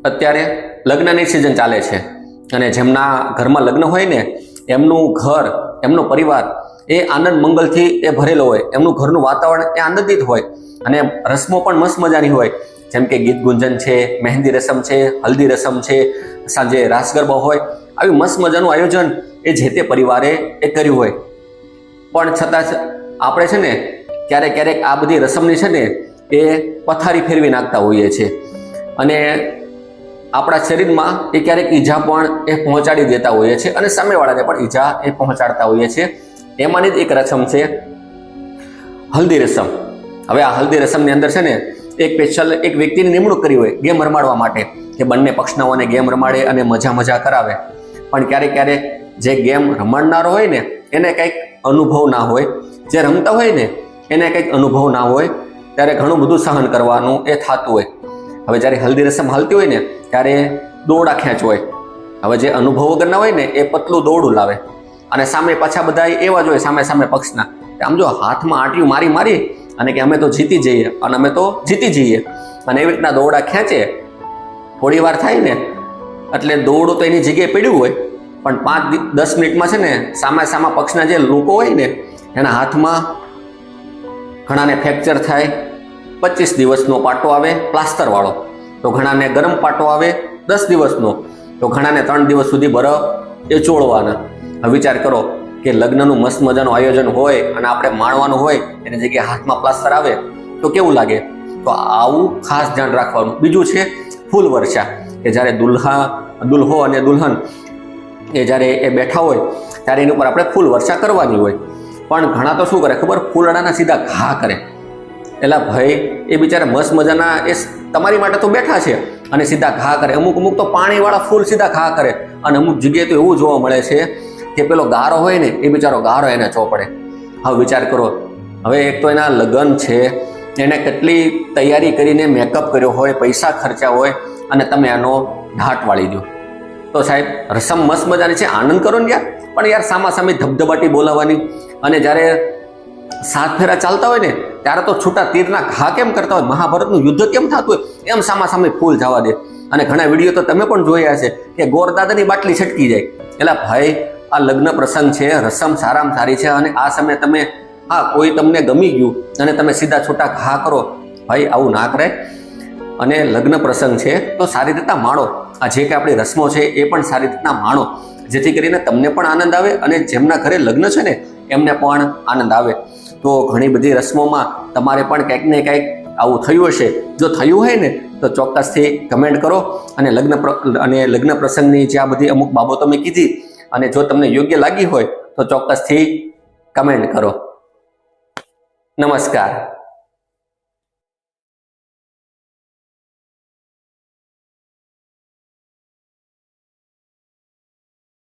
અત્યારે લગ્નની સિઝન ચાલે છે અને જેમના ઘરમાં લગ્ન હોય ને એમનું ઘર, એમનો પરિવાર એ આનંદ મંગલથી એ ભરેલો હોય, એમનું ઘરનું વાતાવરણ એ આનંદિત હોય અને રસમો પણ મસ્ત મજાની હોય, જેમ કે ગીત ગુંજન છે, મહેંદી રસમ છે, હલ્દી રસમ છે, સાંજે રાસ ગરબા હોય, આવી મસ્ત મજાનું આયોજન એ જે તે પરિવારે એ કર્યું હોય. પણ છતાં આપણે છે ને ક્યારેક ક્યારેક આ બધી રસમની છે ને એ પથારી ફેરવી નાખતા હોઈએ છીએ અને આપણા શરીરમાં એ ક્યારેક ઈજા પણ એ પહોંચાડી દેતા હોઈએ છીએ અને સામેવાળાને પણ ઈજા એ પહોંચાડતા હોઈએ છીએ. એમાંની જ એક રસમ છે હલ્દી રસમ. હવે આ હલ્દી રસમની અંદર છે ને એક સ્પેશિયલ એક વ્યક્તિની નિમણૂક કરી હોય ગેમ રમાડવા માટે કે બંને પક્ષનાઓને ગેમ રમાડે અને મજા કરાવે. પણ ક્યારેક ક્યારેક જે ગેમ રમાડનારો હોય ને એને કંઈક અનુભવ ના હોય, જે રમતા હોય ને એને કંઈક અનુભવ ના હોય, ત્યારે ઘણું બધું સહન કરવાનું એ થતું હોય. હવે જ્યારે હલ્દી રસમ હાલતી હોય ને ત્યારે દોરડા ખેંચ હોય. હવે જે અનુભવ વગરના હોય ને એ પતલું દોરડું લાવે અને સામે પાછા બધા એવા જ હોય, સામે પક્ષના. આમ જો હાથમાં આંટીયું મારી અને કે અમે તો જીતી જઈએ અને અમે તો જીતી જઈએ અને એવી રીતના દોરડા ખેંચે. થોડી વાર થાય ને એટલે દોરડું તો એની જગ્યાએ પડ્યું હોય, પણ 5-10 મિનિટમાં છે ને સામા પક્ષના જે લોકો હોય ને એના હાથમાં ઘણાને ફ્રેક્ચર થાય, 25 દિવસનો પાટો આવે પ્લાસ્ટરવાળો, તો ઘણાને ગરમ પાટો આવે 10 દિવસનો, તો ઘણાને 3 દિવસ સુધી બરફ એ ચોળવાના. હવે વિચાર કરો કે લગ્નનું મસ્ત મજાનું આયોજન હોય અને આપણે માણવાનું હોય, એની જગ્યાએ હાથમાં પ્લાસ્ટર આવે તો કેવું લાગે? તો આવું ખાસ ધ્યાન રાખવાનું. બીજું છે ફૂલ વર્ષા, કે જ્યારે દુલ્હો અને દુલ્હન એ જ્યારે એ બેઠા હોય ત્યારે એની ઉપર આપણે ફૂલ વર્ષા કરવાની હોય. પણ ઘણા તો શું કરે ખબર? ફૂલડાના સીધા ઘા કરે. એટલે ભાઈ એ બિચારા મસ્ત મજાના એ તમારી માટે તો બેઠા છે અને સીધા ઘા કરે. અમુક તો પાણીવાળા ફૂલ સીધા ઘા કરે અને અમુક જગ્યાએ તો એવું જોવા મળે છે કે પેલો ગારો હોય ને એ બિચારો ગારો એને ચોપડે. હવે વિચાર કરો, હવે એક તો એના લગ્ન છે, એને કેટલી તૈયારી કરીને મેકઅપ કર્યો હોય, પૈસા ખર્ચા હોય અને તમે આનો ઢાટ વાળી દો. તો સાહેબ રસમ મસ્ત મજાની છે, આનંદ કરો ને યાર, પણ યાર સામે ધબધબાટી બોલાવવાની. અને જ્યારે 7 ફેરા ચાલતા હોય ને ત્યારે તો છૂટા તીરના ઘા કેમ કરતા હોય, મહાભારતનું યુદ્ધ કેમ થતું હોય એમ સામે ફૂલ જવા દે. અને ઘણા વિડીયો તો તમે પણ જોયા છે કે ગોરદાદાની બાટલી છટકી જાય. એટલે ભાઈ આ લગ્ન પ્રસંગ છે, રસમ સારામાં સારી છે અને આ સમયે તમે કોઈ તમને ગમી ગયું અને તમે સીધા છૂટા ઘા કરો, ભાઈ આવું ના કરે. અને લગ્ન પ્રસંગ છે તો સારી રીતના માણો. આ જે કે આપણી રસમો છે એ પણ સારી રીતના માણો, જેથી કરીને તમને પણ આનંદ આવે અને જેમના ઘરે લગ્ન છે ને એમને પણ આનંદ આવે. તો ઘણી બધી રસમોમાં તમારે પણ કંઈક ને કંઈક આવું થયું હશે. જો થયું હોય ને તો ચોક્કસથી કમેન્ટ કરો અને લગ્ન પ્રસંગની જે આ બધી અમુક બાબતો મેં કીધી અને જો તમને યોગ્ય લાગી હોય તો ચોક્કસથી કમેન્ટ કરો. નમસ્કાર.